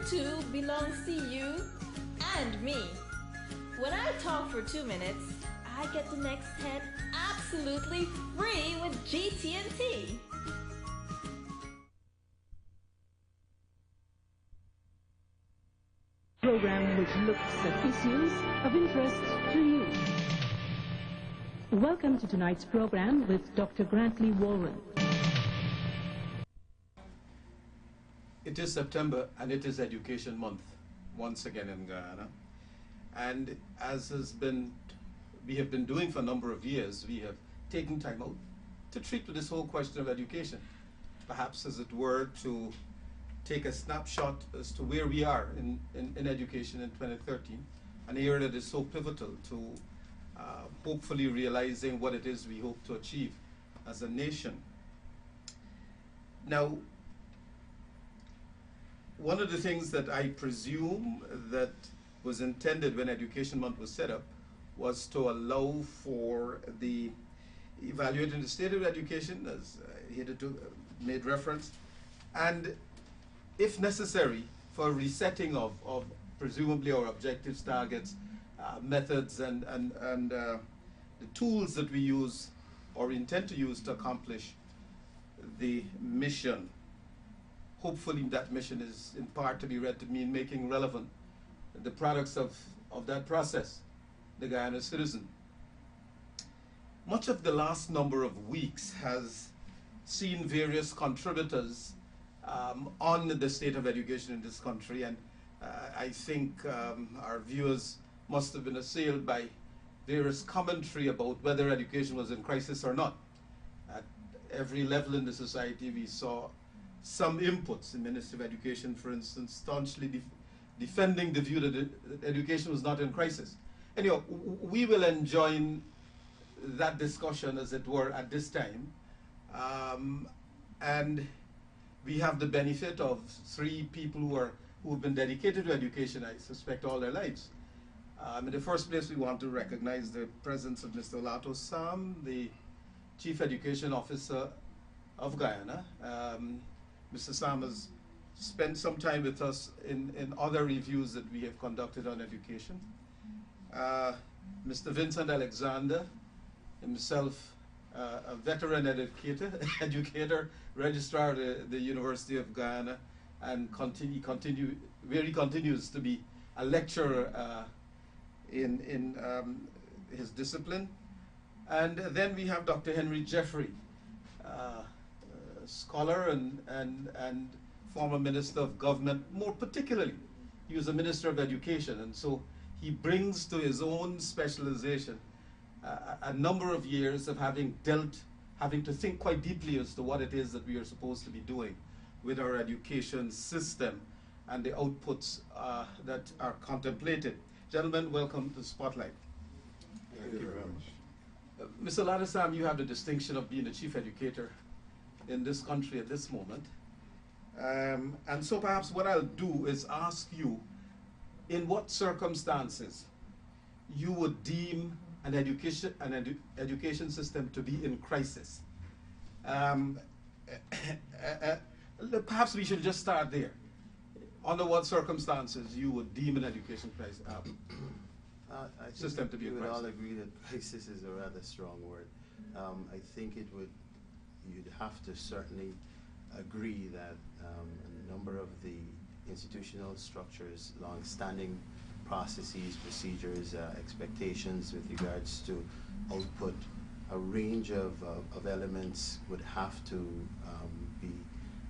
two belongs to you and me. When I talk for 2 minutes, I get the next 10 absolutely free with GT&T. Program which looks at issues of interest to you. Welcome to tonight's program with Dr. Grantley Warren. It is September and it is Education Month once again in Guyana. And as we have been doing for a number of years, we have taken time out to treat with this whole question of education. Perhaps, as it were, to take a snapshot as to where we are in education in 2013, an era that is so pivotal to hopefully realizing what it is we hope to achieve as a nation. Now, one of the things that I presume that was intended when Education Month was set up was to allow for the evaluating the state of education, as hitherto made reference, and if necessary, for resetting of presumably our objectives, targets, methods, and the tools that we use or intend to use to accomplish the mission. Hopefully that mission is in part to be read to mean making relevant the products of that process, the Guyana citizen. Much of the last number of weeks has seen various contributors on the state of education in this country, and I think our viewers must have been assailed by various commentary about whether education was in crisis or not. At every level in the society we saw some inputs. The Minister of Education, for instance, staunchly defending the view that education was not in crisis. Anyhow, we will enjoin that discussion, as it were, at this time. And we have the benefit of three people who have been dedicated to education, I suspect, all their lives. In the first place, we want to recognize the presence of Mr. Olato Sam, the Chief Education Officer of Guyana. Mr. Sam has spent some time with us in other reviews that we have conducted on education. Mr. Vincent Alexander, himself a veteran educator, registrar at the University of Guyana, and he continues to be a lecturer in his discipline. And then we have Dr. Henry Jeffrey, scholar and former Minister of Government. More particularly, he was a Minister of Education, and so he brings to his own specialization a number of years of having to think quite deeply as to what it is that we are supposed to be doing with our education system and the outputs that are contemplated. Gentlemen, welcome to Spotlight. Thank you very much. Mr. Ladasam, you have the distinction of being the chief educator in this country at this moment. And so perhaps what I'll do is ask you, in what circumstances you would deem an education system to be in crisis? Perhaps we should just start there. Under what circumstances you would deem an education crisis system to be in crisis? We would all agree that crisis is a rather strong word. I think you'd have to certainly agree that a number of the institutional structures, long-standing processes, procedures, expectations with regards to output, a range of elements would have to be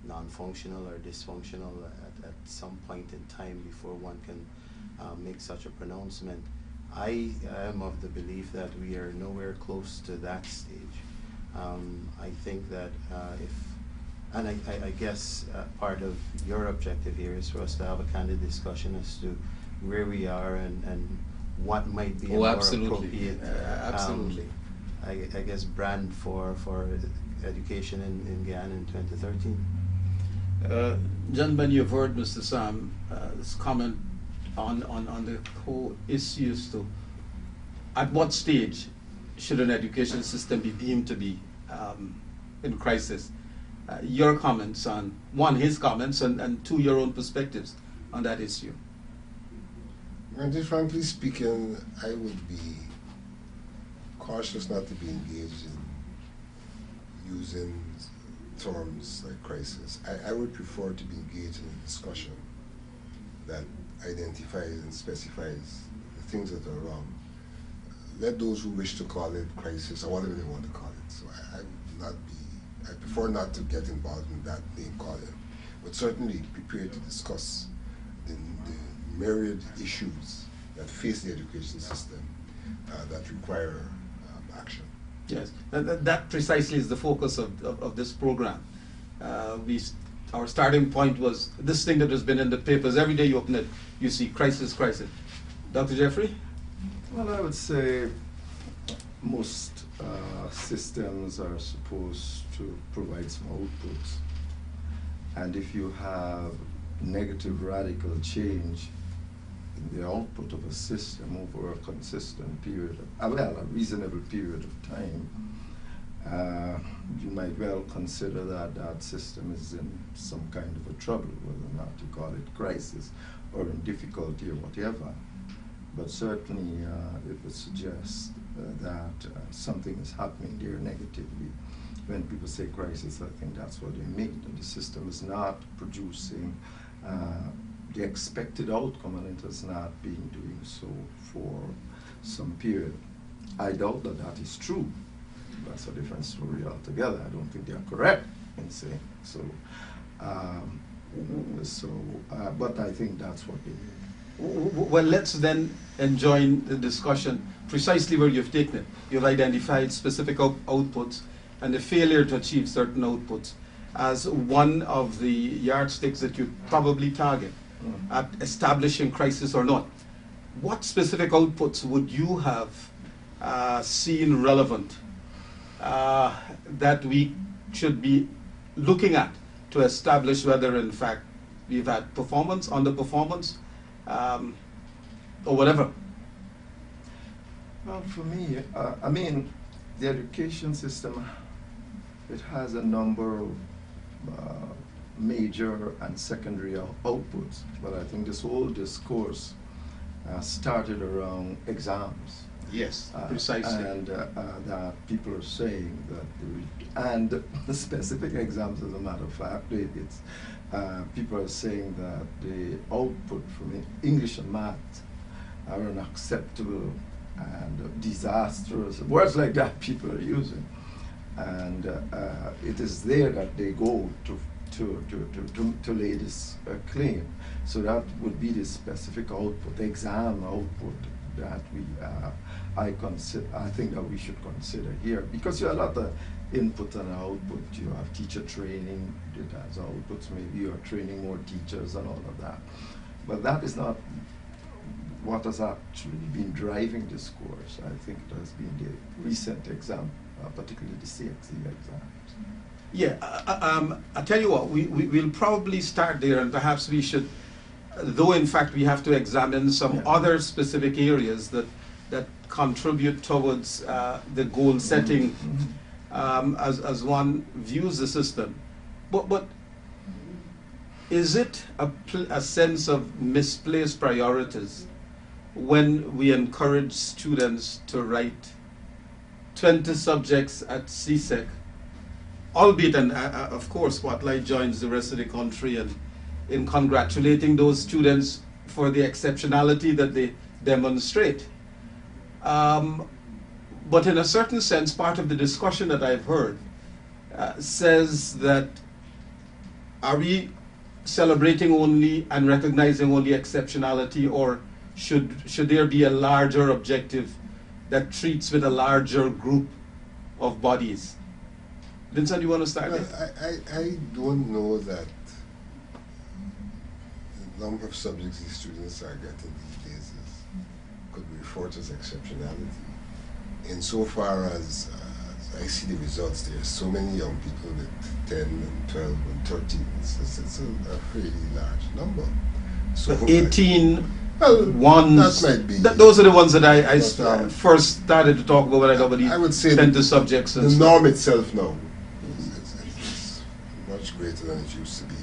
non-functional or dysfunctional at some point in time before one can make such a pronouncement. I am of the belief that we are nowhere close to that stage. I think that I guess part of your objective here is for us to have a candid discussion as to where we are and what might be a more appropriate I guess brand for education in Guyana in 2013. Gentlemen, you've heard Mr. Sam's comment on the whole issues to at what stage should an education system be deemed to be in crisis. Your comments on, one, his comments, and two, your own perspectives on that issue? And frankly speaking, I would be cautious not to be engaged in using terms like crisis. I would prefer to be engaged in a discussion that identifies and specifies the things that are wrong. Let those who wish to call it crisis or whatever they want to call it. So I would not be, I prefer not to get involved in that name calling, but certainly prepared to discuss the myriad issues that face the education system that require action. Yes, that precisely is the focus of this program. Our starting point was this thing that has been in the papers. Every day you open it, you see crisis, crisis. Dr. Jeffrey? Well, I would say most systems are supposed to provide some outputs. And if you have negative radical change in the output of a system over a consistent period, a reasonable period of time, you might well consider that that system is in some kind of a trouble, whether or not you call it crisis or in difficulty or whatever. But certainly it would suggest that something is happening there negatively. When people say crisis, I think that's what they mean, that the system is not producing the expected outcome, and it has not been doing so for some period. I doubt that that is true. That's a different story altogether. I don't think they are correct in saying so. But I think that's what they mean. Well, let's then join the discussion precisely where you've taken it. You've identified specific outputs and the failure to achieve certain outputs as one of the yardsticks that you probably target at establishing crisis or not. What specific outputs would you have seen relevant that we should be looking at to establish whether in fact we've had performance, underperformance, or whatever? Well, for me, I mean, the education system, it has a number of major and secondary outputs, but I think this whole discourse started around exams. Yes, precisely. And that people are saying that, and the specific exams, as a matter of fact, it's people are saying that the output from English and math are unacceptable and disastrous. Words like that people are using, and it is there that they go to lay this claim. So that would be the specific output, the exam output that I think that we should consider here, because you have a lot of input and output. You have teacher training, it has outputs, maybe you are training more teachers and all of that. But that is not what has actually been driving this course. I think it has been the recent exam, particularly the CXE exams. Yeah, I tell you what, we'll probably start there, and perhaps we should, though in fact we have to examine some other specific areas that contribute towards the goal setting as one views the system. But is it a sense of misplaced priorities when we encourage students to write 20 subjects at CSEC, albeit, and of course, Spotlight joins the rest of the country in congratulating those students for the exceptionality that they demonstrate. But in a certain sense, part of the discussion that I've heard says that, are we celebrating only and recognizing only exceptionality, or should there be a larger objective that treats with a larger group of bodies? Vincent, you want to start? Well, I don't know that the number of subjects these students are getting these days could be referred to as exceptionality. Insofar as I see the results, there are so many young people with 10 and 12 and 13. It's a fairly large number. So 18 ones. That might be. Those are the ones that I first started to talk about when I would say 10 to subjects. The norm itself now is much greater than it used to be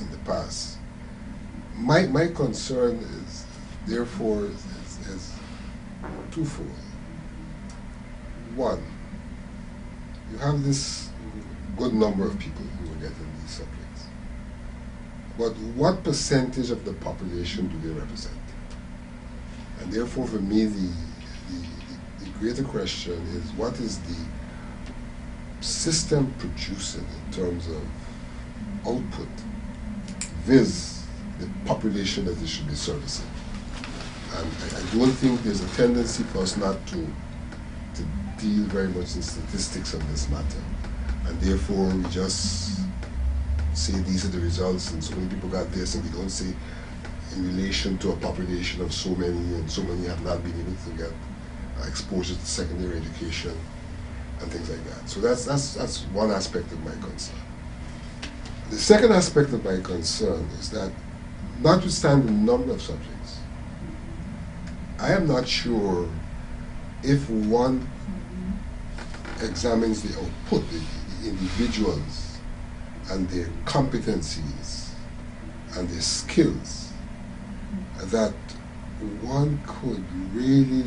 in the past. my concern is, therefore, is twofold. One, you have this good number of people who are getting these subjects, but what percentage of the population do they represent? And therefore, for me, the greater question is, what is the system producing in terms of output, viz. the population that it should be servicing? And I don't think there's a tendency for us not to deal very much in statistics of this matter. And therefore, we just say these are the results and so many people got this, and we don't say in relation to a population of so many, and so many have not been able to get exposure to secondary education and things like that. So that's one aspect of my concern. The second aspect of my concern is that, notwithstanding the number of subjects, I am not sure if one examines the output, the individuals and their competencies and their skills, that one could really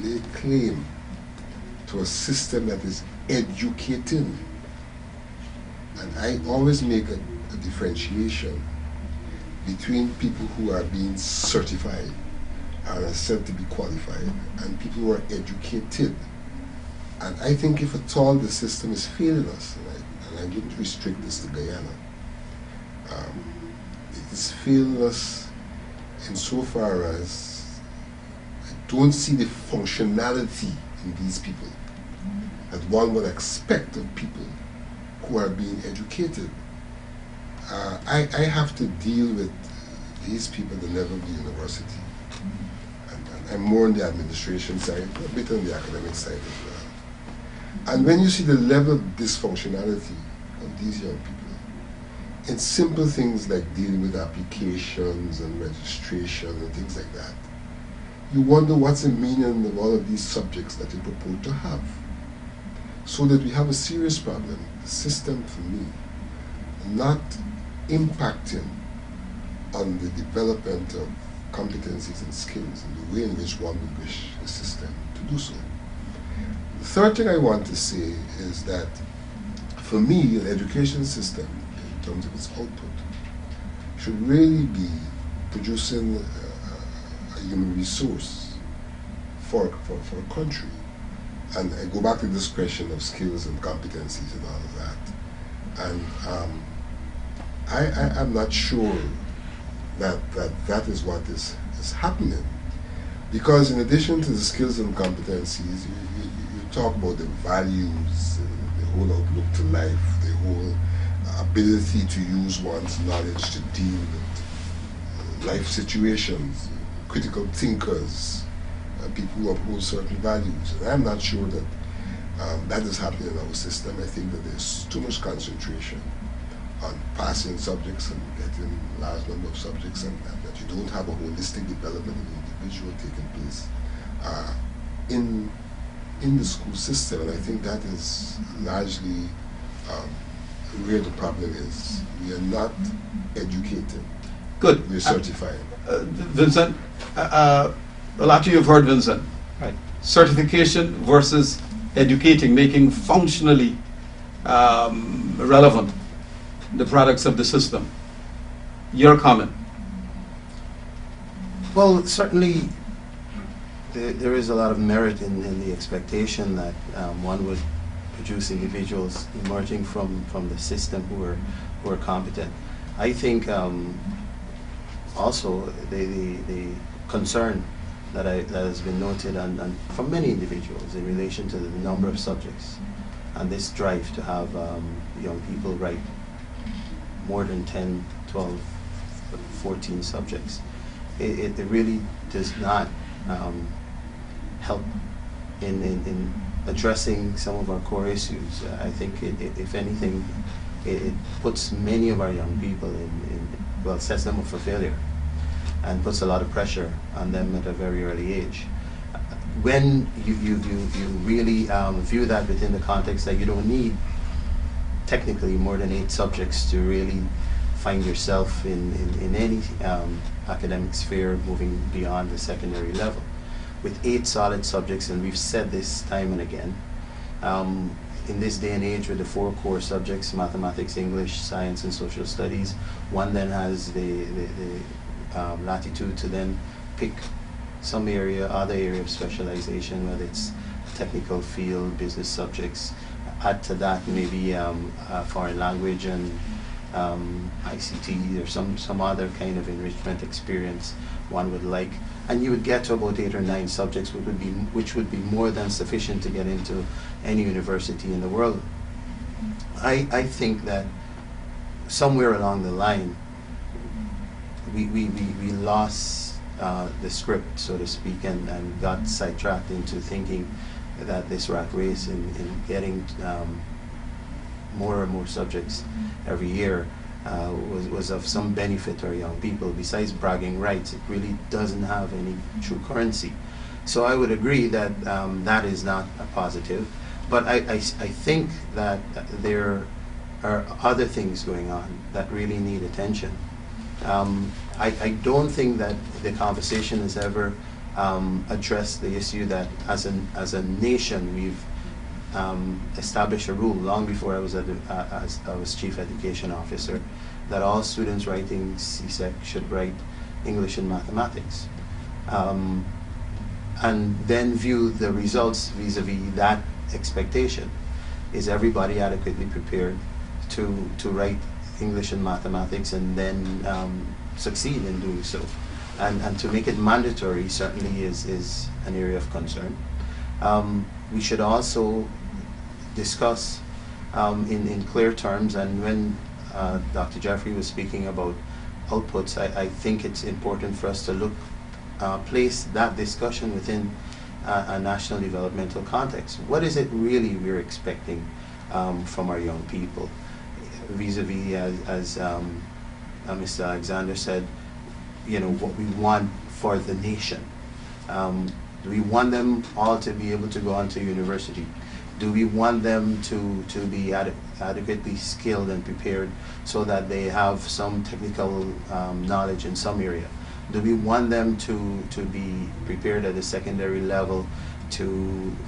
lay claim to a system that is educating. And I always make a differentiation between people who are being certified and are said to be qualified and people who are educated. And I think if at all the system is failing us, and I wouldn't restrict this to Guyana, it is failing us insofar as I don't see the functionality in these people that one would expect of people who are being educated. I have to deal with these people at the level of the university. And I'm more on the administration side, a bit on the academic side as well. And when you see the level of dysfunctionality of these young people, in simple things like dealing with applications and registration and things like that, you wonder what's the meaning of all of these subjects that they purport to have. So that we have a serious problem, the system for me, not impacting on the development of competencies and skills in the way in which one would wish the system to do so. The third thing I want to say is that for me, an education system, in terms of its output, should really be producing a human resource for a country. And I go back to this question of skills and competencies and all of that. And I'm not sure that is what is happening. Because in addition to the skills and competencies, you talk about the values, the whole outlook to life, the whole ability to use one's knowledge to deal with life situations, critical thinkers, people who uphold certain values. And I'm not sure that that is happening in our system. I think that there's too much concentration on passing subjects and getting a large number of subjects, and that you don't have a holistic development of the individual taking place in the school system. And I think that is largely where the problem is. We are not educating. Good. We're certifying. Vincent, well, after you've heard Vincent, Right. certification versus educating, making functionally relevant the products of the system. Your comment? Well, certainly there is a lot of merit in the expectation that one would produce individuals emerging from the system who are competent. I think also the concern that has been noted and from many individuals in relation to the number of subjects and this drive to have young people write more than 10, 12, 14 subjects. It really does not help in addressing some of our core issues. I think if anything, it puts many of our young people well, sets them up for failure and puts a lot of pressure on them at a very early age. When you really view that within the context that you don't need technically more than 8 subjects to really find yourself in any academic sphere moving beyond the secondary level. With 8 solid subjects, and we've said this time and again, in this day and age with the 4 core subjects, mathematics, English, science, and social studies, one then has the latitude to then pick some area, other area of specialization, whether it's technical field, business subjects. Add to that maybe foreign language and ICT or some other kind of enrichment experience one would like, and you would get to about 8 or 9 subjects, which would be more than sufficient to get into any university in the world. I think that somewhere along the line we lost the script, so to speak, and got sidetracked into thinking that this rat race in getting more and more subjects every year was of some benefit to our young people. Besides bragging rights, it really doesn't have any true currency. So I would agree that that is not a positive, but I think that there are other things going on that really need attention. I don't think that the conversation has ever addressed the issue that as a nation we've established a rule long before I was Chief Education Officer that all students writing CSEC should write English and mathematics, and then view the results vis-a-vis that expectation. Is everybody adequately prepared to write English and mathematics and then succeed in doing so? And to make it mandatory certainly is an area of concern. We should also discuss in clear terms, and when Dr. Jeffrey was speaking about outputs, I think it's important for us to place that discussion within a national developmental context. What is it really we're expecting from our young people? Vis-a-vis, as Mr. Alexander said, you know, what we want for the nation. Do we want them all to be able to go on to university? Do we want them to be adequately skilled and prepared so that they have some technical knowledge in some area? Do we want them to be prepared at the secondary level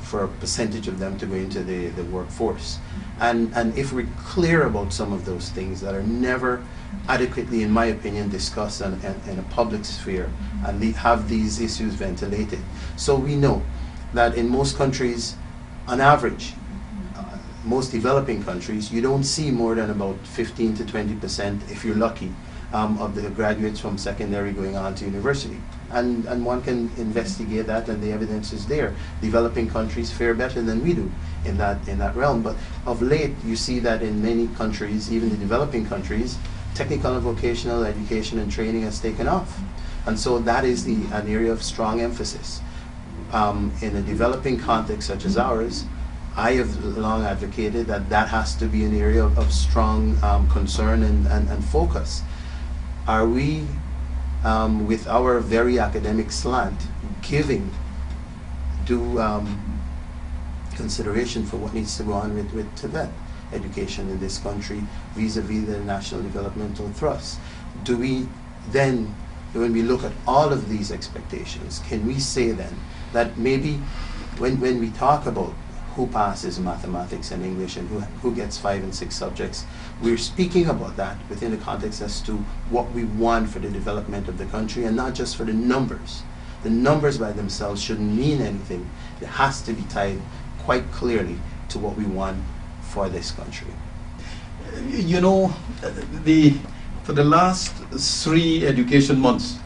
for a percentage of them to go into the workforce? And if we're clear about some of those things that are never adequately, in my opinion, discussed in a public sphere, and have these issues ventilated. So we know that in most countries, on average, most developing countries, you don't see more than about 15 to 20%, if you're lucky, of the graduates from secondary going on to university. And one can investigate that, and the evidence is there. Developing countries fare better than we do in that realm. But of late, you see that in many countries, even the developing countries, technical and vocational education and training has taken off. And so that is an area of strong emphasis. In a developing context such as ours, I have long advocated that has to be an area of strong concern and focus. Are we, with our very academic slant, giving due consideration for what needs to go on with Tibet education in this country vis-a-vis the national developmental thrust? Do we then, when we look at all of these expectations, can we say then that maybe when we talk about who passes mathematics and English and who gets 5 and 6 subjects, we're speaking about that within the context as to what we want for the development of the country, and not just for the numbers. The numbers by themselves shouldn't mean anything. It has to be tied quite clearly to what we want for this country. You know, for the last 3 education months,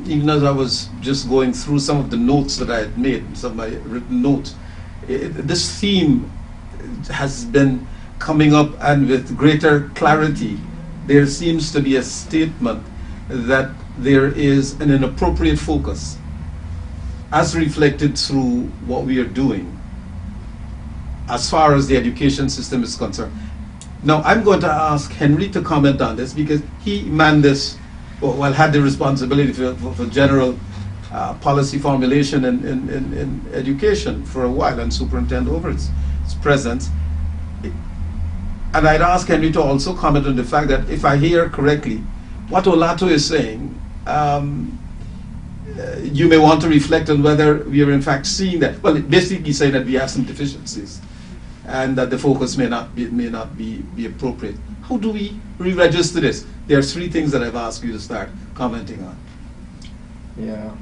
even as I was just going through some of the notes that I had made, some of my written notes, this theme has been coming up, and with greater clarity. There seems to be a statement that there is an inappropriate focus, as reflected through what we are doing, as far as the education system is concerned. Now, I'm going to ask Henry to comment on this, because he manned this, well, had the responsibility for general policy formulation in education for a while, and superintend over its presence. And I'd ask Henry to also comment on the fact that if I hear correctly, what Olato is saying, you may want to reflect on whether we are in fact seeing that. Well, basically saying that we have some deficiencies and that the focus may not be appropriate. How do we re-register this? There are three things that I've asked you to start commenting on. Yeah.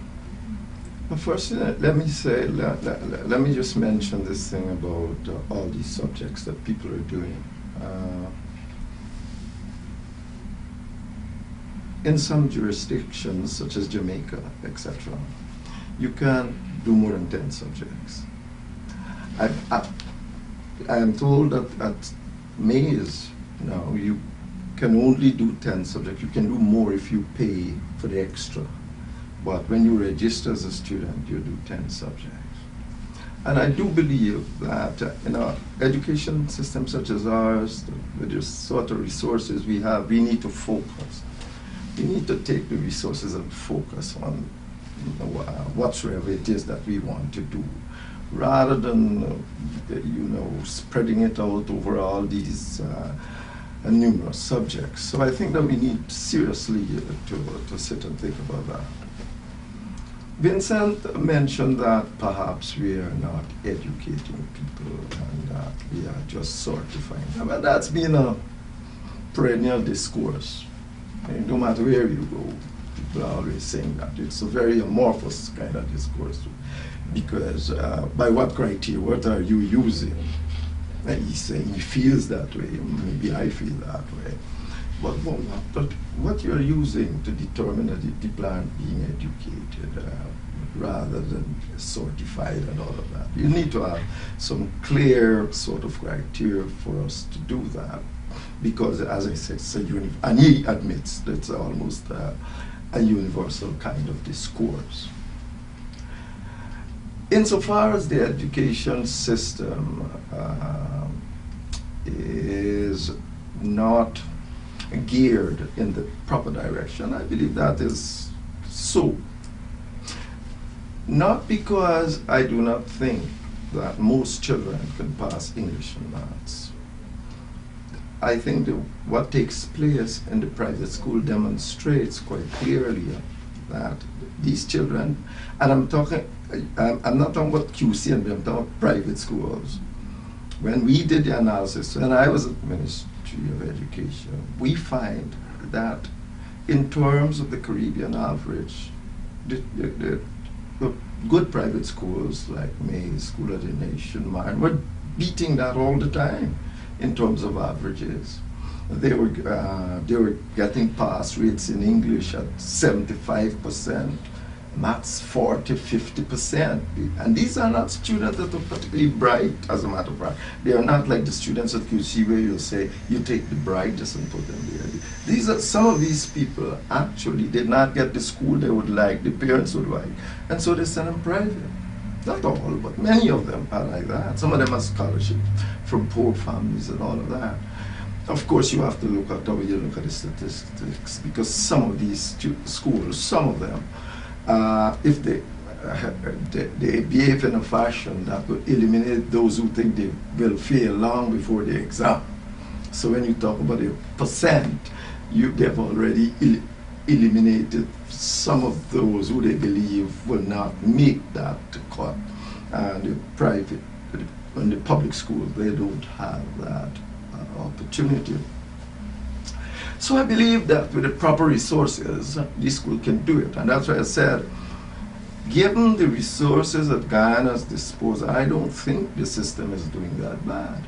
Well, first, let me say, let me just mention this thing about all these subjects that people are doing. In some jurisdictions, such as Jamaica, etc., you can do more than 10 subjects. I am told that at Mays now you can only do 10 subjects. You can do more if you pay for the extra. But when you register as a student, you do 10 subjects. And I do believe that in our education system such as ours, with the sort of resources we have, we need to focus. We need to take the resources and focus on whatsoever it is that we want to do, rather than spreading it out over all these numerous subjects. So I think that we need seriously to sit and think about that. Vincent mentioned that perhaps we are not educating people and that we are just certifying them. And that's been a perennial discourse. And no matter where you go, people are always saying that. It's a very amorphous kind of discourse, because by what criteria, what are you using? And he's saying he feels that way, maybe I feel that way. But what you're using to determine that the people aren't being educated rather than certified and all of that. You need to have some clear sort of criteria for us to do that. Because, as I said, it's and he admits that it's almost a universal kind of discourse. Insofar as the education system is not geared in the proper direction, I believe that is so. Not because I do not think that most children can pass English and maths. I think that what takes place in the private school demonstrates quite clearly that these children, and I'm not talking about QC, I'm talking about private schools. When we did the analysis, when I was at the Ministry of Education, we find that in terms of the Caribbean average, the good private schools like Mays, School of the Nation, mine, were beating that all the time in terms of averages. They were getting pass rates in English at 75%, maths 40, 50%. And these are not students that are particularly bright, as a matter of fact. They are not like the students at QC where you'll say, you take the brightest and put them there. Some of these people actually did not get the school they would like, the parents would like, and so they send them private. Not all, but many of them are like that. Some of them are scholarship from poor families and all of that. Of course, you have to look at how you look at the statistics, because some of these schools, some of them, if they behave in a fashion that will eliminate those who think they will fail long before the exam. So when you talk about a percent, they've already eliminated some of those who they believe will not make that cut. And the private and the public schools, they don't have that opportunity. So I believe that with the proper resources, this school can do it. And that's why I said, given the resources at Guyana's disposal, I don't think the system is doing that bad.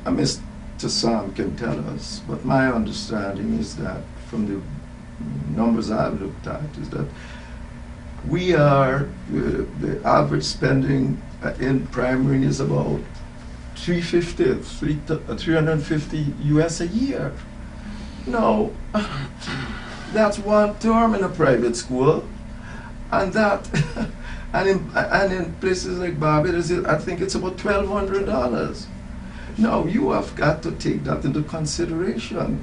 Mr. Sam can tell us, but my understanding is that from the numbers I've looked at is that we are, the average spending in primary is about $350 US a year. No, that's one term in a private school, and that, and in places like Barbados, I think it's about $1,200. No, you have got to take that into consideration.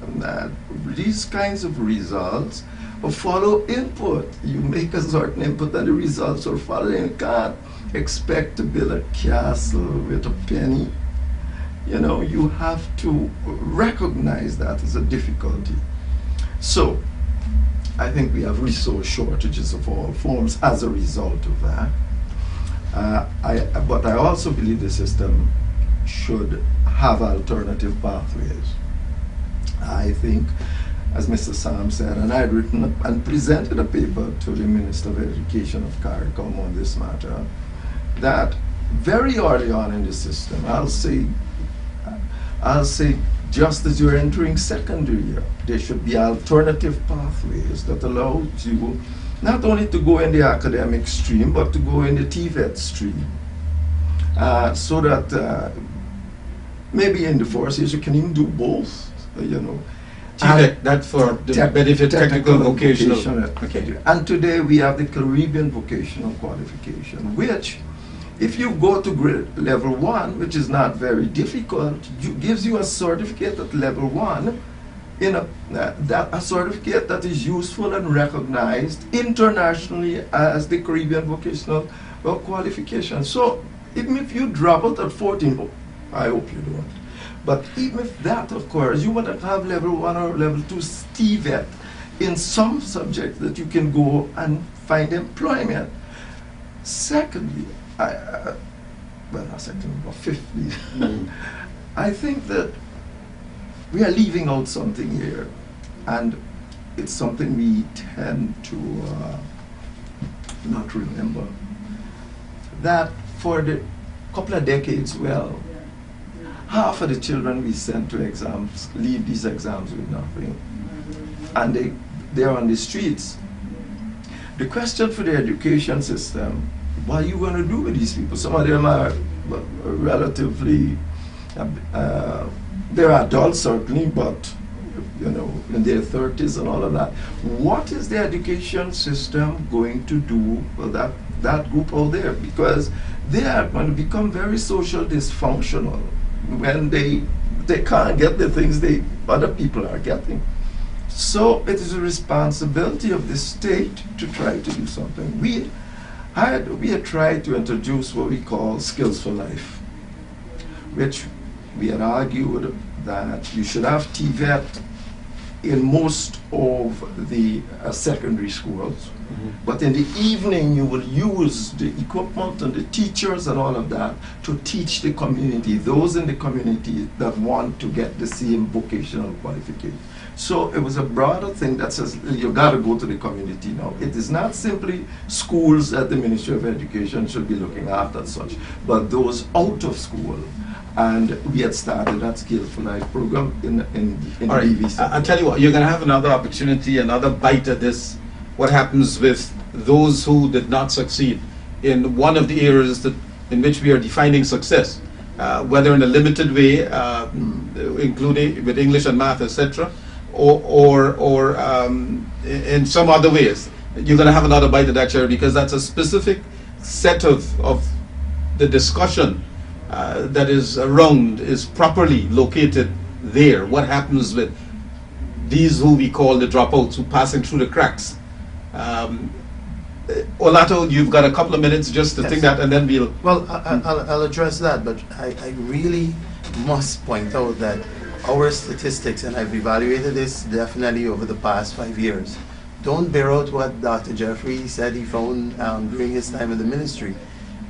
These kinds of results follow input. You make a certain input and the results are following. You can't expect to build a castle with a penny. you know, you have to recognize that as a difficulty. So, I think we have resource shortages of all forms as a result of that. But I also believe the system should have alternative pathways. I think, as Mr. Sam said, and I had written and presented a paper to the Minister of Education of CARICOM on this matter, that very early on in the system, I'll say just as you're entering secondary year, there should be alternative pathways that allow you not only to go in the academic stream, but to go in the TVET stream. So that maybe in the first years you can even do both, you know. TVET, that for the benefit technical vocational. Okay. And today we have the Caribbean Vocational Qualification, which, if you go to grade level 1, which is not very difficult, gives you a certificate at level 1, a certificate that is useful and recognized internationally as the Caribbean Vocational Qualification. So even if you drop out at 14, I hope you don't, but even if that occurs, you want to have level 1 or level 2 TVET in some subjects that you can go and find employment. Secondly, fifthly, I think that we are leaving out something here, and it's something we tend to not remember. That for the couple of decades, well, half of the children we send to exams leave these exams with nothing, and they're on the streets. The question for the education system: what are you going to do with these people? Some of them are relatively, they're adults certainly, but you know, in their 30s and all of that. What is the education system going to do for that group out there? Because they are going to become very social dysfunctional when they can't get the things other people are getting. So it is a responsibility of the state to try to do something. We had tried to introduce what we call Skills for Life, which we had argued that you should have TVET in most of the secondary schools, but in the evening you will use the equipment and the teachers and all of that to teach the community, those in the community that want to get the same vocational qualification. So it was a broader thing that says you got to go to the community now. It is not simply schools that the Ministry of Education should be looking after and such, but those out of school. And we had started that Skills for Life program in the DVC. I'll tell you what, you're going to have another opportunity, another bite at this. What happens with those who did not succeed in one of the areas in which we are defining success, whether in a limited way, including with English and math, etc., or in some other ways. You're going to have another bite at that, Cherry, because that's a specific set of the discussion that is around is properly located there. What happens with these who we call the dropouts, who passing through the cracks? Olato, you've got a couple of minutes just to think that, and then we'll... Well, I'll address that, but I really must point out that our statistics, and I've evaluated this definitely over the past 5 years, don't bear out what Dr. Jeffrey said he found during his time in the ministry.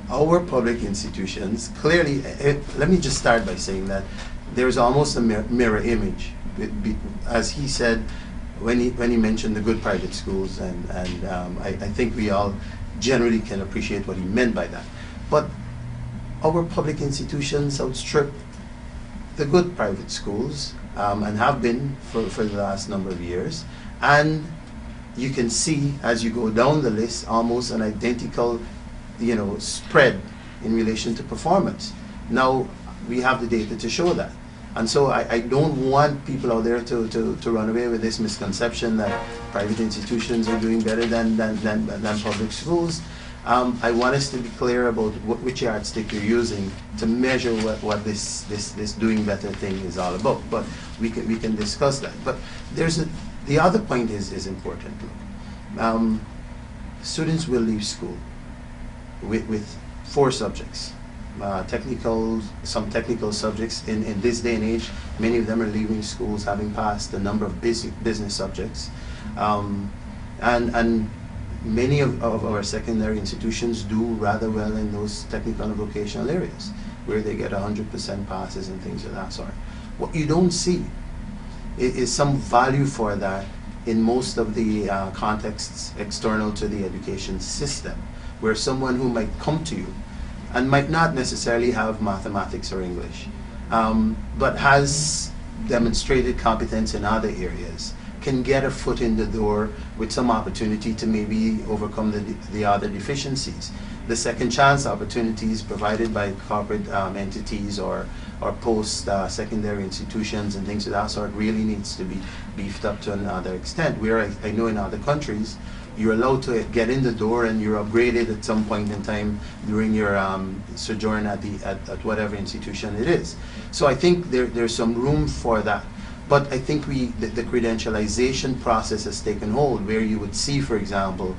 Our public institutions, clearly, let me just start by saying that there's almost a mirror image. As he said, when he mentioned the good private schools, and I think we all generally can appreciate what he meant by that. But our public institutions outstrip the good private schools, and have been for the last number of years. And you can see, as you go down the list, almost an identical spread in relation to performance. Now, we have the data to show that. And so I don't want people out there to run away with this misconception that private institutions are doing better than public schools. I want us to be clear about which yardstick you're using to measure what this doing better thing is all about. But we can discuss that. But the other point is important. Students will leave school with 4 subjects, some technical subjects. In this day and age, many of them are leaving schools having passed a number of business subjects. And many of our secondary institutions do rather well in those technical and vocational areas, where they get 100% passes and things of that sort. What you don't see is some value for that in most of the contexts external to the education system, where someone who might come to you and might not necessarily have mathematics or English, but has demonstrated competence in other areas, can get a foot in the door with some opportunity to maybe overcome the other deficiencies. The second chance opportunities provided by corporate entities or post-secondary institutions and things of that sort really needs to be beefed up to another extent. Where I know in other countries, you're allowed to get in the door and you're upgraded at some point in time during your sojourn at whatever institution it is. So I think there's some room for that. But I think the credentialization process has taken hold, where you would see, for example,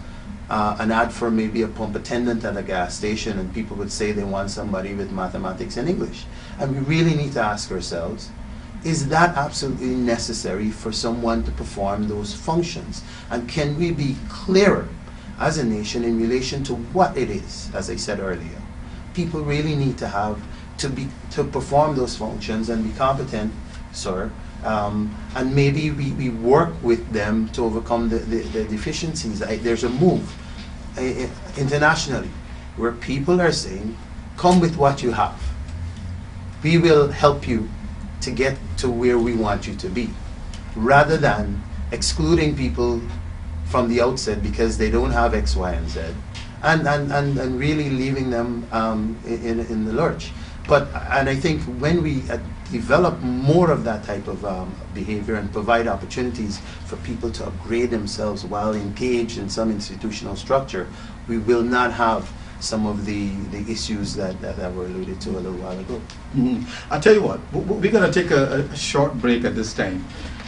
an ad for maybe a pump attendant at a gas station, and people would say they want somebody with mathematics and English. And we really need to ask ourselves, is that absolutely necessary for someone to perform those functions? And can we be clearer as a nation in relation to what it is, as I said earlier? People really need to have to perform those functions and be competent, sir. And maybe we work with them to overcome the deficiencies. There's a move internationally where people are saying, come with what you have. We will help you to get to where we want you to be, rather than excluding people from the outset because they don't have X, Y, and Z, and really leaving them in the lurch. And I think when we develop more of that type of behavior and provide opportunities for people to upgrade themselves while engaged in some institutional structure, we will not have some of the issues that were alluded to a little while ago. Mm-hmm. I'll tell you what, we're going to take a short break at this time.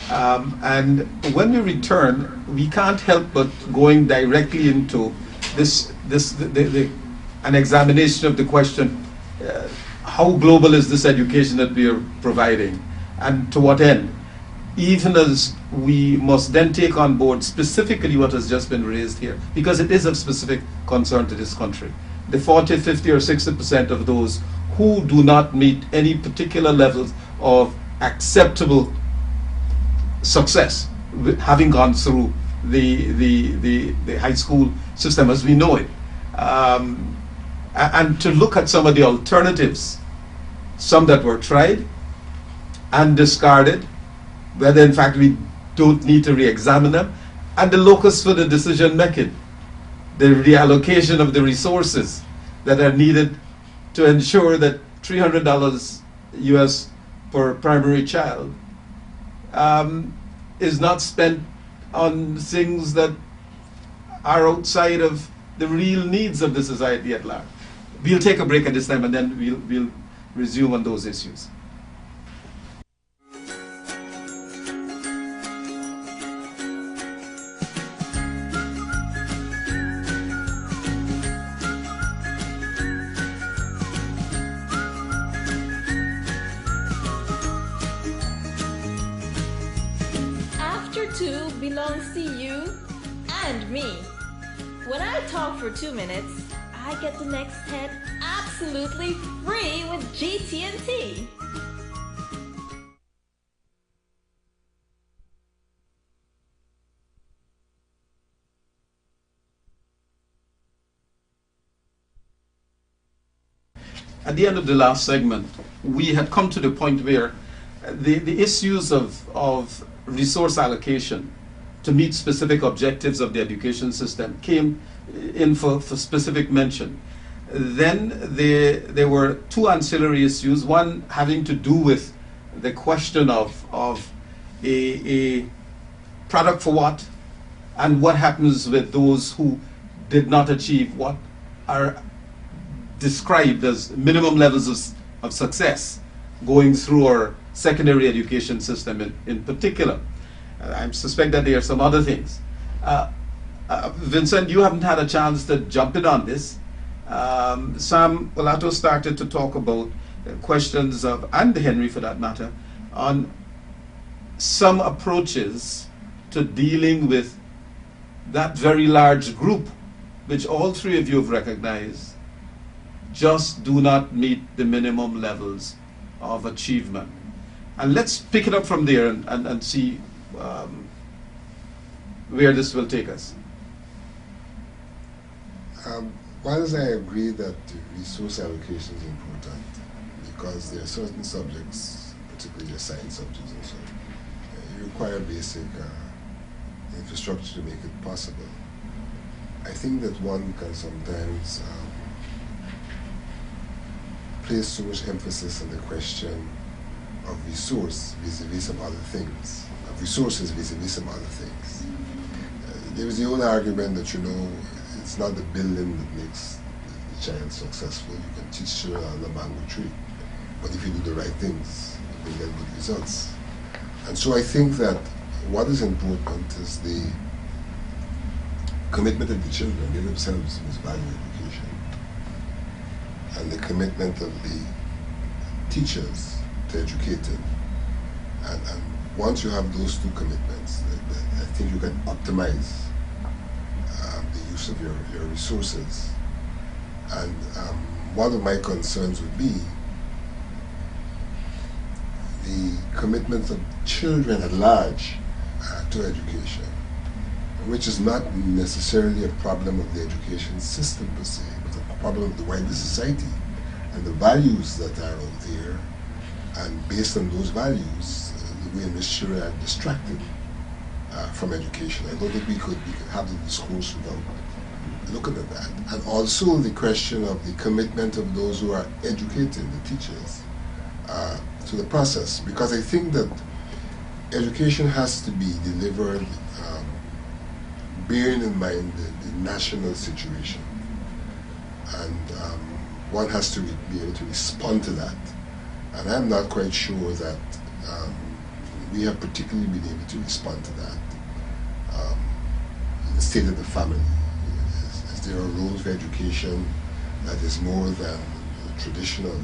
And when we return, we can't help but going directly into an examination of the question, how global is this education that we are providing, and to what end? Even as we must then take on board specifically what has just been raised here, because it is of specific concern to this country. The 40, 50, or 60% of those who do not meet any particular levels of acceptable success, having gone through the high school system as we know it. And to look at some of the alternatives, some that were tried and discarded, whether in fact we don't need to re-examine them, and the locus for the decision making, the reallocation of the resources that are needed to ensure that $300 US per primary child is not spent on things that are outside of the real needs of the society at large. We'll take a break at this time and then we'll resume on those issues. After two belongs to you and me. When I talk for 2 minutes, I get the next head absolutely free with GT&T. At the end of the last segment, we had come to the point where the issues of resource allocation to meet specific objectives of the education system came in for specific mention. Then there were two ancillary issues, one having to do with the question of a product for what, and what happens with those who did not achieve what are described as minimum levels of success going through our secondary education system in particular. I suspect that there are some other things. Vincent, you haven't had a chance to jump in on this. Sam Olato started to talk about questions of, and Henry for that matter, on some approaches to dealing with that very large group, which all three of you have recognized, just do not meet the minimum levels of achievement. And let's pick it up from there and see where this will take us. Whilst I agree that resource allocation is important, because there are certain subjects, particularly the science subjects and so, you require basic infrastructure to make it possible. I think that one can sometimes place so much emphasis on the question of resource vis-a-vis some other things, of resources vis-a-vis some other things. There is the old argument that, you know, it's not the building that makes the child successful. You can teach children on the mango tree, but if you do the right things, you can get good results. And so I think that what is important is the commitment of the children. They themselves must value education, and the commitment of the teachers to educate them. And once you have those two commitments, I think you can optimize the use of your resources. And one of my concerns would be the commitment of children at large to education, which is not necessarily a problem of the education system per se, but a problem of the wider society and the values that are out there. And based on those values, the way in which children are distracted from education. I don't think we could have the discourse without looking at that. And also the question of the commitment of those who are educating, the teachers, to the process. Because I think that education has to be delivered bearing in mind the national situation. And one has to be able to respond to that. And I'm not quite sure that we have particularly been able to respond to that. The state of the family. Is there a role for education that is more than traditional,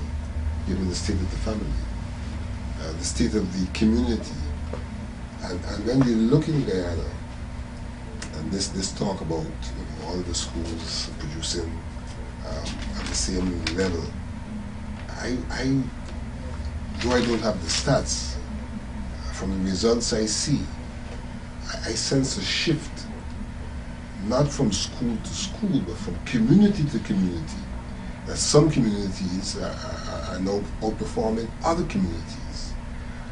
given the state of the family, the state of the community? And when we're looking, Guyana, and this talk about all of the schools producing at the same level, though I don't have the stats, from the results I see, I sense a shift, not from school to school, but from community to community. That some communities are now outperforming other communities,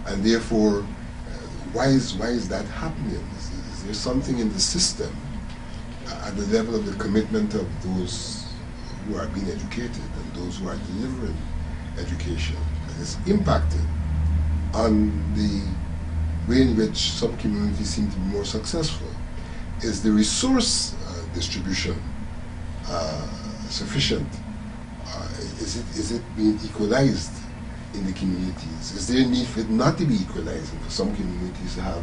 and therefore, why is that happening? Is there something in the system at the level of the commitment of those who are being educated and those who are delivering education that is impacting on the way in which some communities seem to be more successful? Is the resource distribution sufficient? Is it being equalized in the communities? Is there a need for it not to be equalized and for some communities to have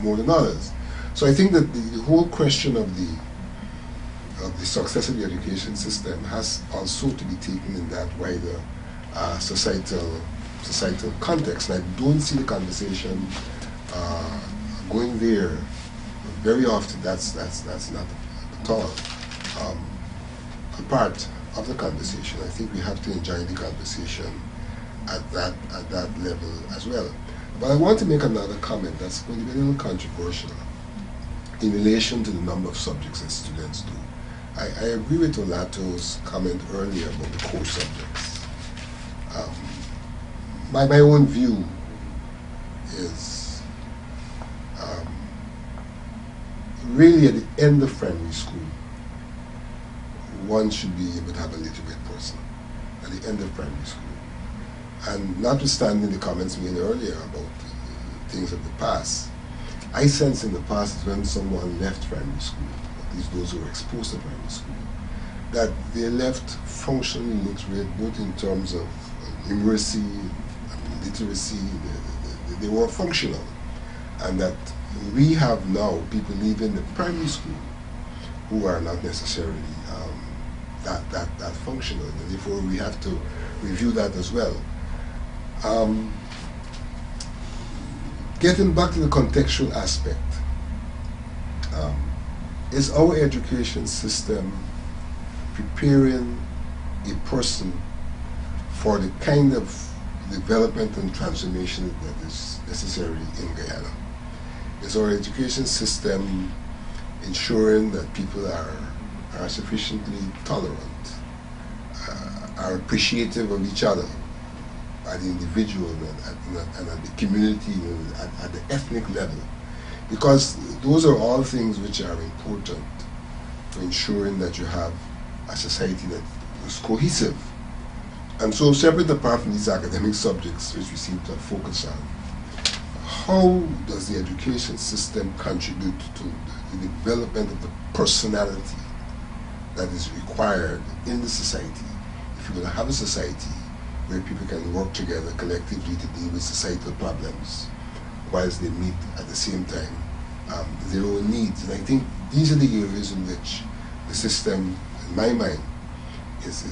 more than others? So I think that the whole question of the success of the education system has also to be taken in that wider societal context. And I don't see the conversation going there very often. That's not at all a part of the conversation. I think we have to enjoy the conversation at that level as well. But I want to make another comment that's going to be a little controversial in relation to the number of subjects that students do. I agree with Olato's comment earlier about the core subjects. My own view is really at the end of primary school, one should be able to have a literate person at the end of primary school. And notwithstanding the comments made earlier about things of the past, I sense in the past when someone left primary school, at least those who were exposed to primary school, that they left functionally literate, both in terms of numeracy, literacy, they were functional. And that we have now people leaving the primary school who are not necessarily that functional, and therefore we have to review that as well. Getting back to the contextual aspect, is our education system preparing a person for the kind of development and transformation that is necessary in Guyana? Is our education system ensuring that people are sufficiently tolerant, are appreciative of each other at the individual and at the community, at the ethnic level? Because those are all things which are important for ensuring that you have a society that is cohesive. And so, separate apart from these academic subjects which we seem to focus on, how does the education system contribute to the development of the personality that is required in the society if you're going to have a society where people can work together collectively to deal with societal problems whilst they meet at the same time their own needs? And I think these are the areas in which the system, in my mind, is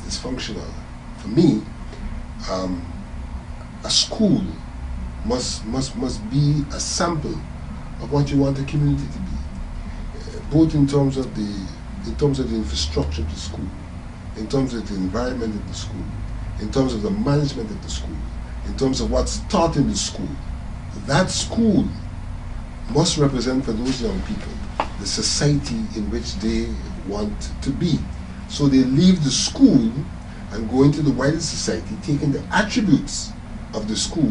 dysfunctional. For me, a school must be a sample of what you want a community to be, both in terms of the infrastructure of the school, in terms of the environment of the school, in terms of the management of the school, in terms of what's taught in the school. That school must represent for those young people the society in which they want to be. So they leave the school and go into the wider society, taking the attributes of the school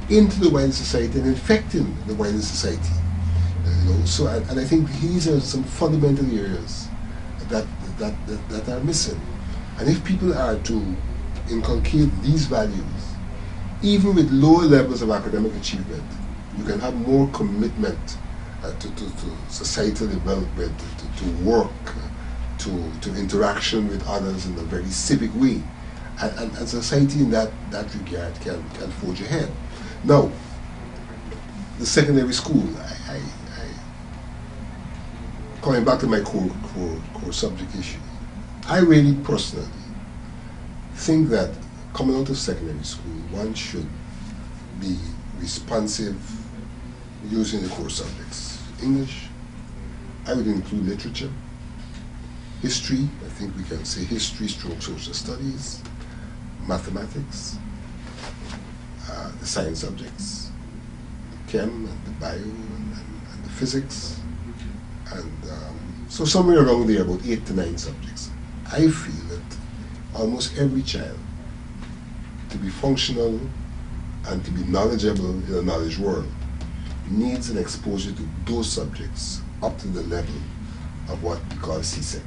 into the wider society and infecting the wider society. So and I think these are some fundamental areas that are missing. And if people are to inculcate these values, even with lower levels of academic achievement, you can have more commitment to societal development, to work, to interaction with others in a very civic way. And society in that regard can forge ahead. Now, the secondary school, coming back to my core subject issue, I really personally think that coming out of secondary school, one should be responsive using the core subjects. English, I would include literature, history, I think we can say history, social studies, mathematics, the science subjects, the chem and the bio and the physics, and so somewhere around there, about 8 to 9 subjects. I feel that almost every child, to be functional and to be knowledgeable in a knowledge world, needs an exposure to those subjects up to the level of what we call CSEC.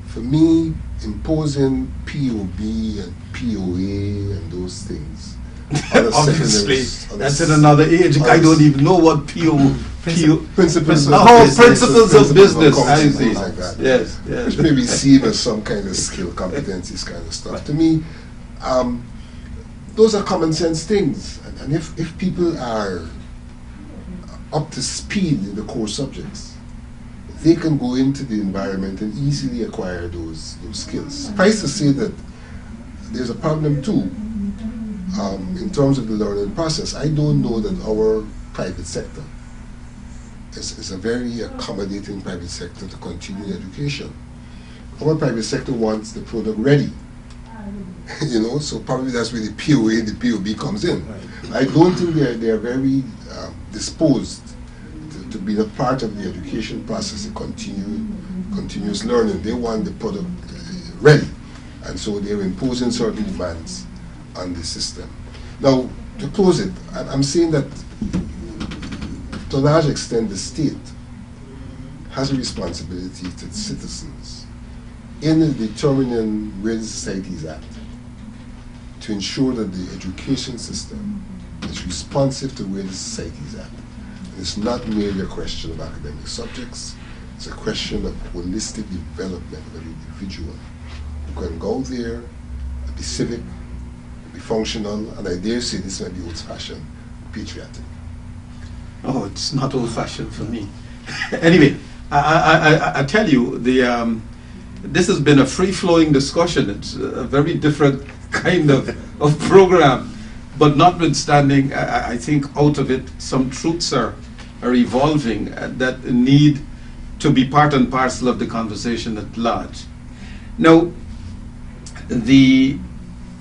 For me, imposing POB and POA and those things, obviously, that's in another age. I don't even know what principles of business. I see. Like that. Yes. Which may be seen as some kind of skill, competencies kind of stuff. To me, those are common sense things. And if people are up to speed in the core subjects, they can go into the environment and easily acquire those skills. Suffice to say that there's a problem too in terms of the learning process. I don't know that our private sector is a very accommodating private sector to continue education. Our private sector wants the product ready. So probably that's where the POA and the POB comes in. Right. I don't think they are very disposed to be a part of the education process, the continuous learning. They want the product ready, and so they're imposing certain demands on the system. Now, to close it, I'm saying that to a large extent the state has a responsibility to its citizens in determining where the society is at, to ensure that the education system is responsive to where the society is at. And it's not merely a question of academic subjects, it's a question of holistic development of an individual who can go there, be civic, be functional, and I dare say this might be old-fashioned, patriotic. Oh, it's not old-fashioned for me. Anyway, I tell you, this has been a free-flowing discussion. It's a very different kind of program. But notwithstanding, I think out of it, some truths are evolving that need to be part and parcel of the conversation at large. Now,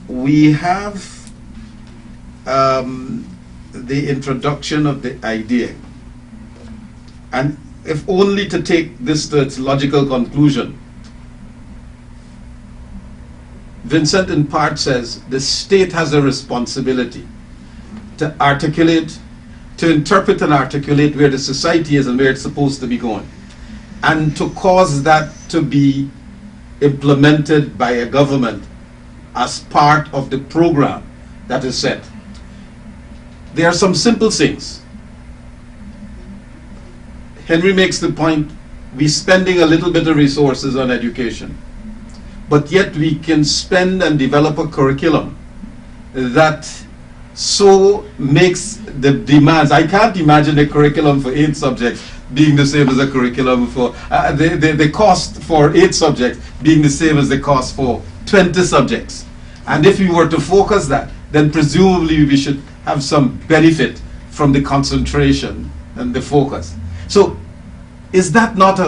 we have the introduction of the idea. And if only to take this to its logical conclusion, Vincent in part says the state has a responsibility to articulate, to interpret and articulate where the society is and where it's supposed to be going, and to cause that to be implemented by a government as part of the program that is set. There are some simple things. Henry makes the point, we're spending a little bit of resources on education, but yet we can spend and develop a curriculum that so makes the demands. I can't imagine a curriculum for 8 subjects being the same as a curriculum for, the cost for 8 subjects being the same as the cost for 20 subjects. And if we were to focus that, then presumably we should have some benefit from the concentration and the focus. So is that not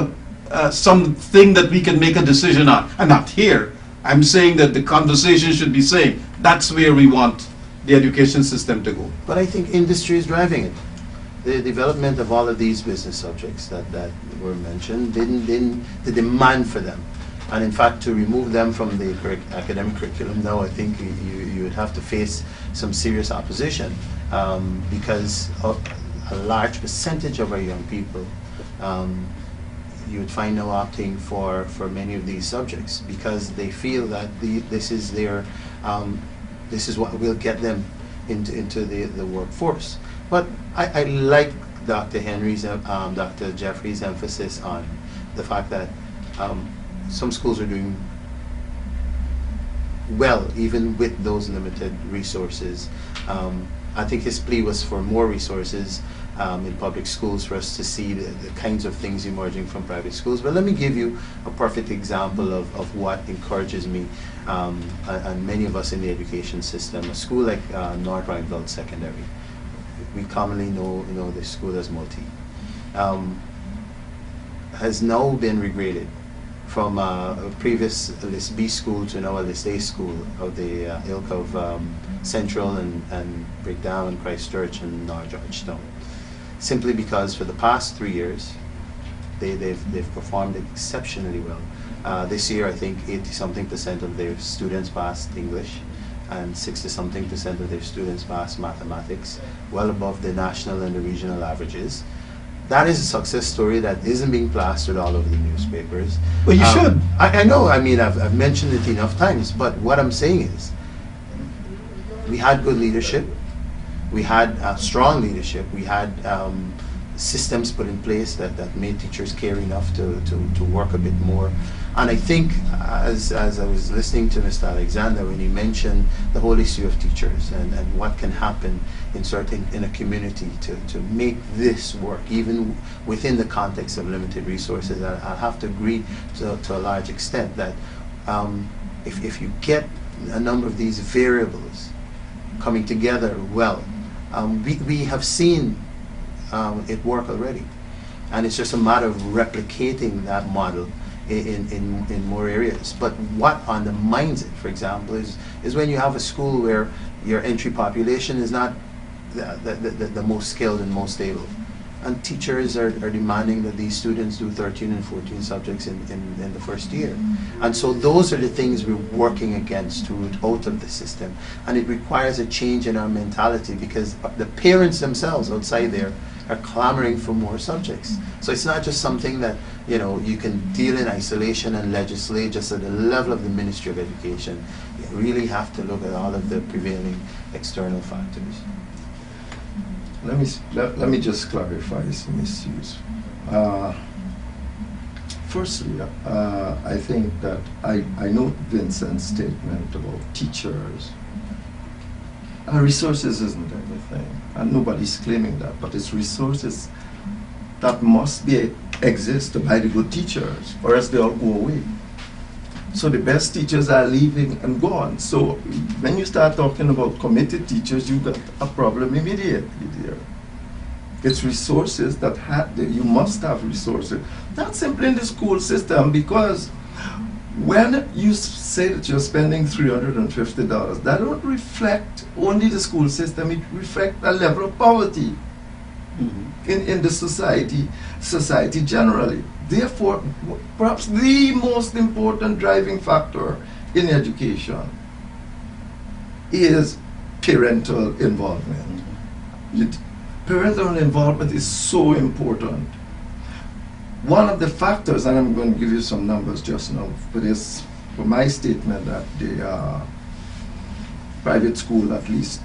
something that we can make a decision on? And not here. I'm saying that the conversation should be saying that's where we want the education system to go. But I think industry is driving it. The development of all of these business subjects that were mentioned, the demand for them. And in fact, to remove them from the academic curriculum now, I think you would have to face some serious opposition because of a large percentage of our young people you would find now opting for many of these subjects because they feel that this is their this is what will get them into the workforce. But I like Dr. Dr. Jeffrey's emphasis on the fact that some schools are doing well even with those limited resources. I think his plea was for more resources in public schools for us to see the kinds of things emerging from private schools. But let me give you a perfect example of what encourages me and many of us in the education system. A school like North Rhineveld Secondary, we commonly know the school as Multi, has now been regraded from a previous List B school to now a List A school of the ilk of Central and Breakdown and Christchurch and North Georgetown. Simply because for the past 3 years, they've performed exceptionally well. This year, I think 80-something% of their students passed English, and 60-something% of their students passed mathematics, well above the national and the regional averages. That is a success story that isn't being plastered all over the newspapers. Well, you should. I know. I mean, I've mentioned it enough times. But what I'm saying is, we had good leadership. We had strong leadership. We had systems put in place that made teachers care enough to work a bit more. And I think, as I was listening to Mr. Alexander when he mentioned the whole issue of teachers and what can happen in a community to make this work, even within the context of limited resources, I have to agree to a large extent that if you get a number of these variables coming together well, we have seen it work already. And it's just a matter of replicating that model in more areas. But what undermines it, for example, is when you have a school where your entry population is not the most skilled and most stable. And teachers are demanding that these students do 13 and 14 subjects in the first year. And so those are the things we're working against to root out of the system. And it requires a change in our mentality because the parents themselves outside there are clamoring for more subjects. So it's not just something that you can deal in isolation and legislate just at the level of the Ministry of Education. You really have to look at all of the prevailing external factors. Let me just clarify some issues. Firstly, I think that I note Vincent's statement about teachers. Resources isn't everything, and nobody's claiming that, but it's resources that must exist to buy the good teachers, or else they all go away. So the best teachers are leaving and gone. So when you start talking about committed teachers, you got a problem immediately there. It's resources that you must have resources. Not simply in the school system, because when you say that you're spending $350, that don't reflect only the school system, it reflects a level of poverty in the society generally. Therefore, perhaps the most important driving factor in education is parental involvement. Parental involvement is so important. One of the factors, and I'm going to give you some numbers just now for my statement that the private school, at least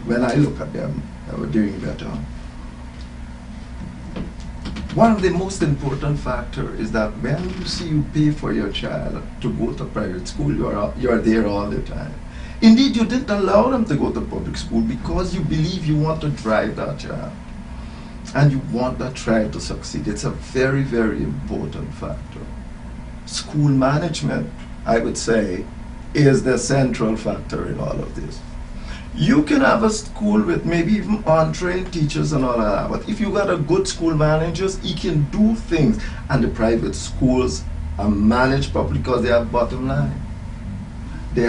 when I look at them, are doing better. One of the most important factors is that when you see you pay for your child to go to private school, you are there all the time. Indeed, you didn't allow them to go to public school because you believe you want to drive that child. And you want that child to succeed. It's a very, very important factor. School management, I would say, is the central factor in all of this. You can have a school with maybe even untrained teachers and all of that, but if you got a good school managers, he can do things. And the private schools are managed properly because they have bottom line. They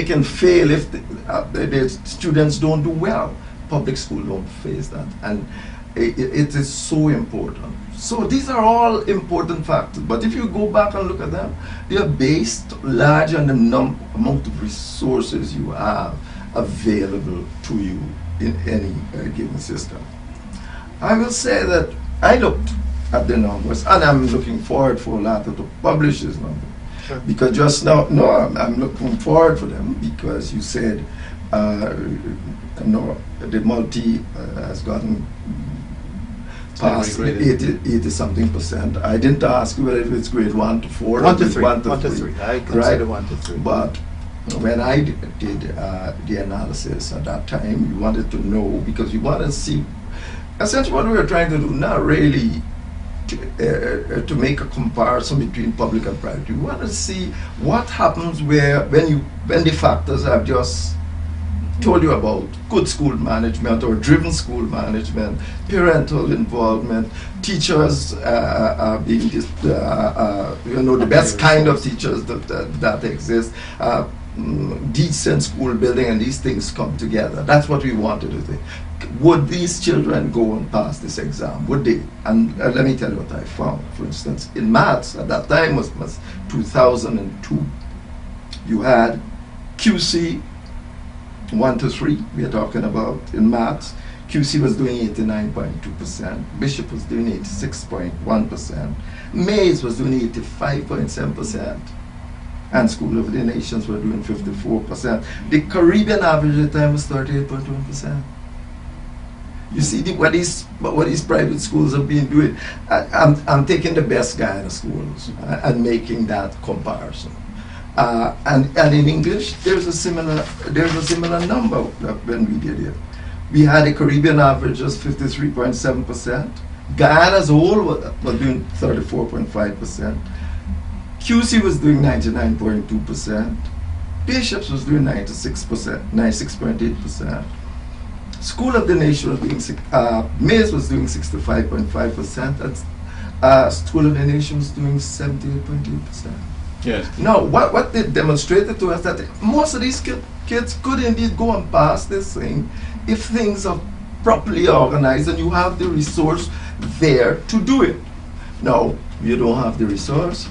can fail if the students don't do well. Public school don't face that, and it is so important. So these are all important factors, but if you go back and look at them, they are based large on the amount of resources you have available to you in any given system. I will say that I looked at the numbers, and I'm looking forward for Olato to publish his numbers. Sure. Because just now, I'm looking forward for them, because you said the multi has gotten past 80-something%. I didn't ask you whether it's grade 1 to 4 1 to 3. 1 to 1 to 3. I consider 1 to 3. But when I did the analysis at that time, you wanted to know, because you want to see, essentially what we were trying to do, not really to make a comparison between public and private. You want to see what happens when the factors I've just told you about, good school management or driven school management, parental involvement, teachers being the best kind of teachers that exist, decent school building, and these things come together. That's what we wanted to do. Would these children go and pass this exam? Would they? And let me tell you what I found. For instance, in maths, at that time was 2002, you had QC 1 to 3, we are talking about in maths. QC was doing 89.2%, Bishop was doing 86.1%, Mays was doing 85.7%, and School of the Nations were doing 54%. The Caribbean average at the time was 38.1%. You see what these private schools have been doing. I'm taking the best guy in the schools and making that comparison. And in English, there's a similar number when we did it. We had a Caribbean average of 53.7%. Guyana as a whole was doing 34.5%. QC was doing 99.2%. Bishops was doing 96.8%. School of the Nation was doing, Mays was doing 65.5%, and School of the Nation was doing 78.8%. Yes. Now, what they demonstrated to us that most of these kids could indeed go and pass this thing if things are properly organized and you have the resource there to do it. Now, you don't have the resource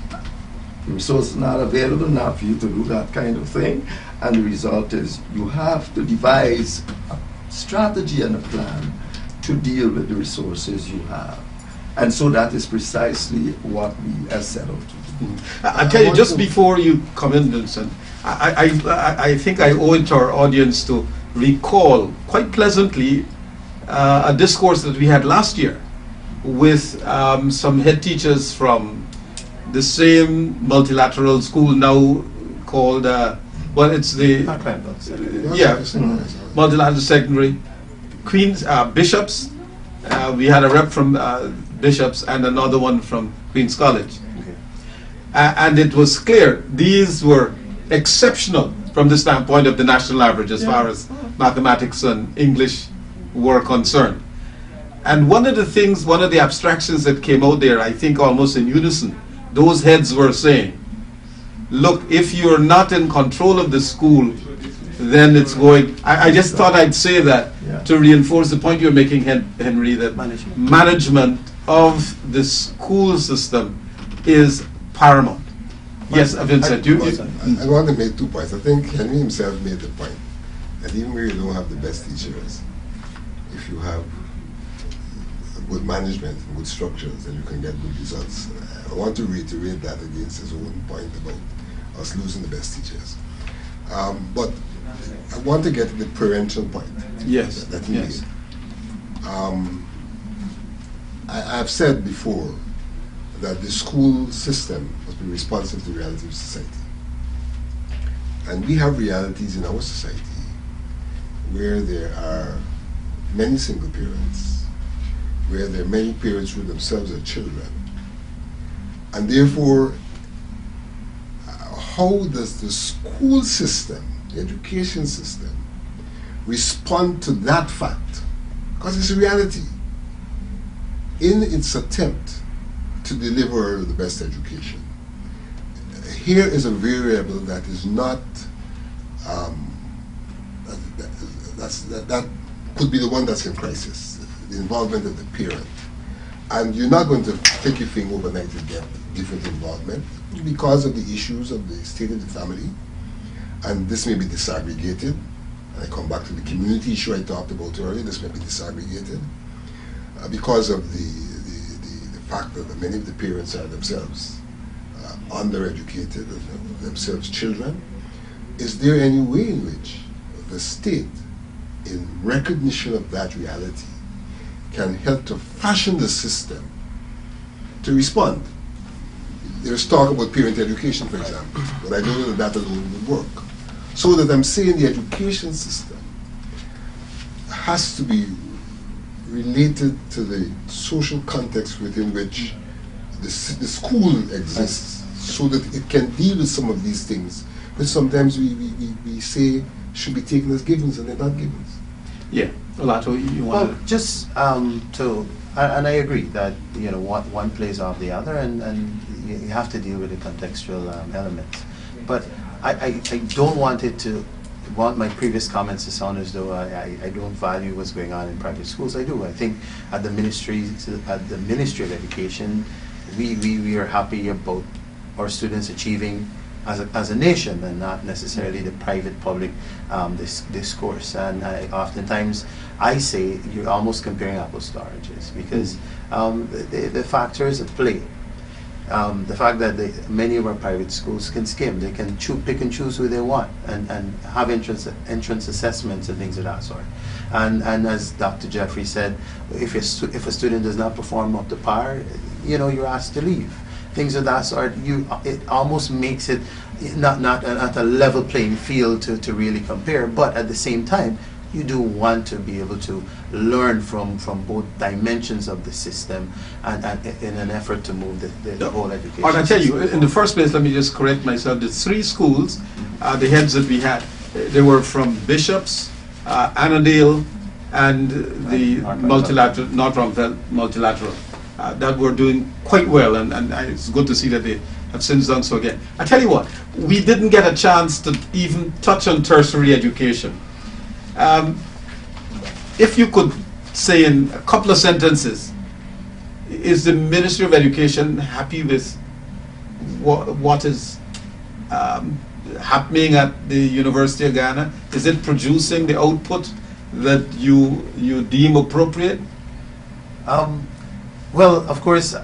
is not available now for you to do that kind of thing, and the result is you have to devise a strategy and a plan to deal with the resources you have. And so that is precisely what we have set out to do. I tell you, just before you come in, Vincent, I think I owe it to our audience to recall quite pleasantly a discourse that we had last year with some head teachers from the same multilateral school now called, it's the multilateral secondary, Queen's Bishops. We had a rep from Bishops and another one from Queen's College. And it was clear these were exceptional from the standpoint of the national average as far as mathematics and English were concerned. And one of the things, one of the abstractions that came out there, I think almost in unison, those heads were saying, look, if you're not in control of the school, then it's going. I just thought I'd say that to reinforce the point you're making, Henry, that management of the school system is paramount. Yes, Vincent, I want to make 2 points. I think Henry himself made the point that even where you don't have the best teachers, if you have good management, good structures, then you can get good results. I want to reiterate that against his own point about us losing the best teachers. But I want to get to the parental point that he made. I've said before that the school system must be responsive to the reality of society. And we have realities in our society where there are many single parents, where there are many parents who themselves are children. And therefore, how does the school system, the education system, respond to that fact? Because it's a reality. In its attempt to deliver the best education, here is a variable that is not, that could be the one that's in crisis, the involvement of the parent. And you're not going to take your thing overnight and get different involvement because of the issues of the state of the family. And this may be disaggregated. And I come back to the community issue I talked about earlier. This may be disaggregated because of the fact that many of the parents are themselves undereducated, themselves children. Is there any way in which the state, in recognition of that reality, can help to fashion the system to respond? There's talk about parent education, for example, but I don't know that that alone would work. So that I'm saying the education system has to be related to the social context within which the school exists, so that it can deal with some of these things, which sometimes we say should be taken as givens, and they're not givens. Yeah, Olato, you want to just and I agree that one plays off the other, and you have to deal with the contextual elements. But I don't want my previous comments to sound as though I don't value what's going on in private schools. I do. I think at the Ministry of Education, we are happy about our students achieving as a nation, and not necessarily the private-public discourse. And oftentimes I say you're almost comparing apples to oranges, because the factors at play. The fact that many of our private schools can skim, they can pick and choose who they want, and have entrance assessments and things of that sort. And as Dr. Jeffrey said, if a student does not perform up to par, you're asked to leave. Things of that sort. It almost makes it not at a level playing field to really compare. But at the same time, you do want to be able to learn from both dimensions of the system, and in an effort to move the whole education system. I tell you, forward. In the first place, let me just correct myself. The 3 schools, the heads that we had, they were from Bishops, Annandale, and the North Ruckville Multilateral. That were doing quite well, and it's good to see that they have since done so again. I tell you what, we didn't get a chance to even touch on tertiary education. If you could say in a couple of sentences, is the Ministry of Education happy with what is happening at the University of Ghana? Is it producing the output that you deem appropriate? Well, of course,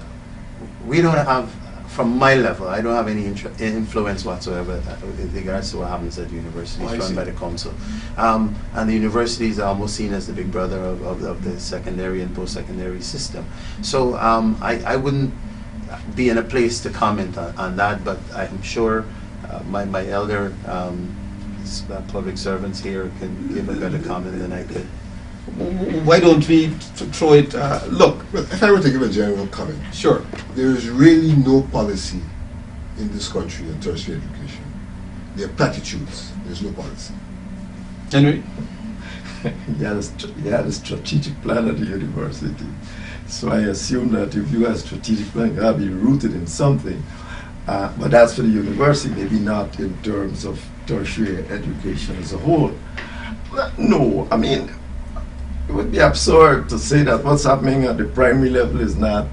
we don't have, from my level, I don't have any influence whatsoever with regards to what happens at universities run by the council. And the universities are almost seen as the big brother of the secondary and post-secondary system. So I wouldn't be in a place to comment on that, but I'm sure my elder public servants here can give a better comment than I could. Why don't we throw it, look. Well, if I were to give a general comment. Sure. There is really no policy in this country in tertiary education. They're platitudes. There's no policy. Henry? You had a strategic plan at the university. So I assume that if you have strategic plan, you have to be rooted in something. But that's for the university, maybe not in terms of tertiary education as a whole. No, I mean, it would be absurd to say that what's happening at the primary level is not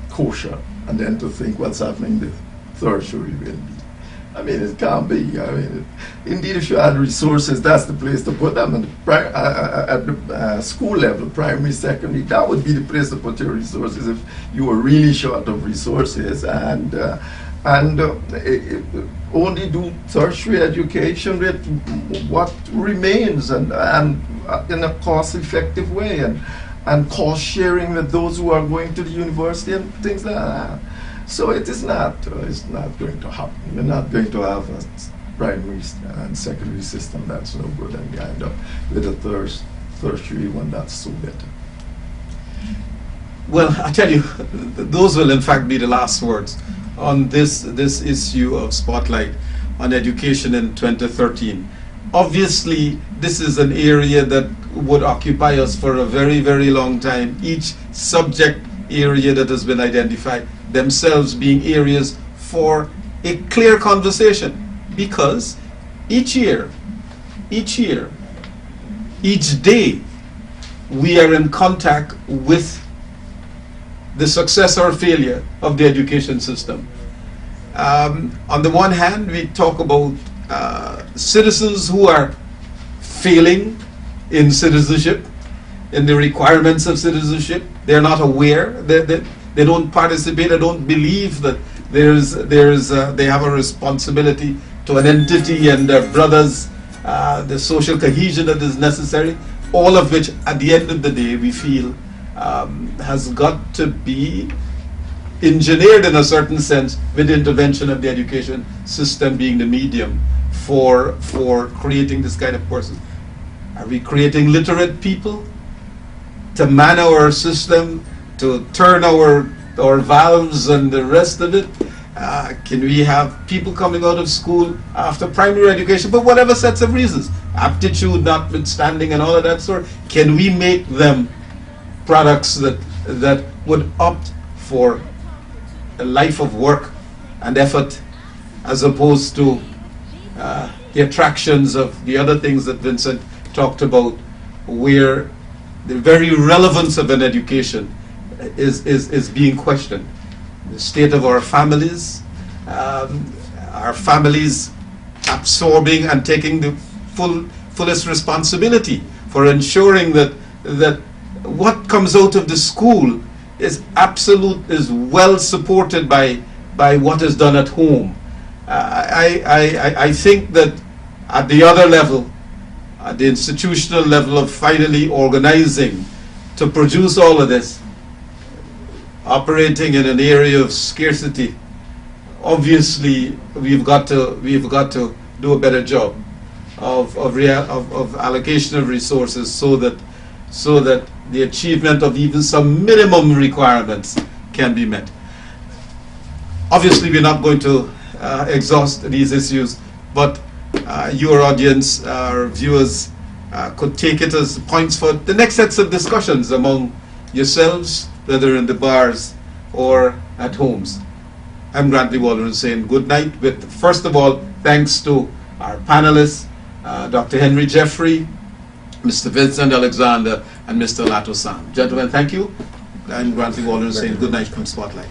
kosher, and then to think what's happening at the tertiary will be. I mean, it can't be. I mean, indeed, if you had resources, that's the place to put them. At the school level, primary, secondary, that would be the place to put your resources if you were really short of resources. And only do tertiary education with what remains, and in a cost-effective way, and cost sharing with those who are going to the university and things like that. So it's not going to happen. We're not going to have a primary and secondary system that's no good, and we end up with a tertiary one that's so better. Well, I tell you, those will in fact be the last words on this issue of Spotlight on education in 2013. Obviously, this is an area that would occupy us for a very, very long time. Each subject area that has been identified themselves being areas for a clear conversation, because each year, each day, we are in contact with the success or failure of the education system. On the one hand, we talk about citizens who are failing in citizenship, in the requirements of citizenship. They're not aware, they don't participate, they don't believe that they have a responsibility to an entity and their brothers, the social cohesion that is necessary, all of which at the end of the day we feel has got to be engineered in a certain sense with the intervention of the education system being the medium for creating this kind of person. Are we creating literate people to man our system, to turn our valves and the rest of it? Can we have people coming out of school after primary education, but whatever sets of reasons, aptitude notwithstanding and all of that sort, can we make them products that would opt for a life of work and effort as opposed to the attractions of the other things that Vincent talked about, where the very relevance of an education is being questioned. The state of our families absorbing and taking the fullest responsibility for ensuring that what comes out of the school is well supported by what is done at home. I think that at the other level, at the institutional level of finally organizing to produce all of this, operating in an area of scarcity, obviously we've got to do a better job of allocation of resources so that the achievement of even some minimum requirements can be met. Obviously, we're not going to exhaust these issues, but your audience, our viewers, could take it as points for the next sets of discussions among yourselves, whether in the bars or at homes. I'm Grant Lee Waldron saying good night with, first of all, thanks to our panelists, Dr. Henry Jeffrey, Mr. Vincent Alexander, and Mr. Lato Sam. Gentlemen, thank you. I'm Grant Lee Waldron saying good night from Spotlight.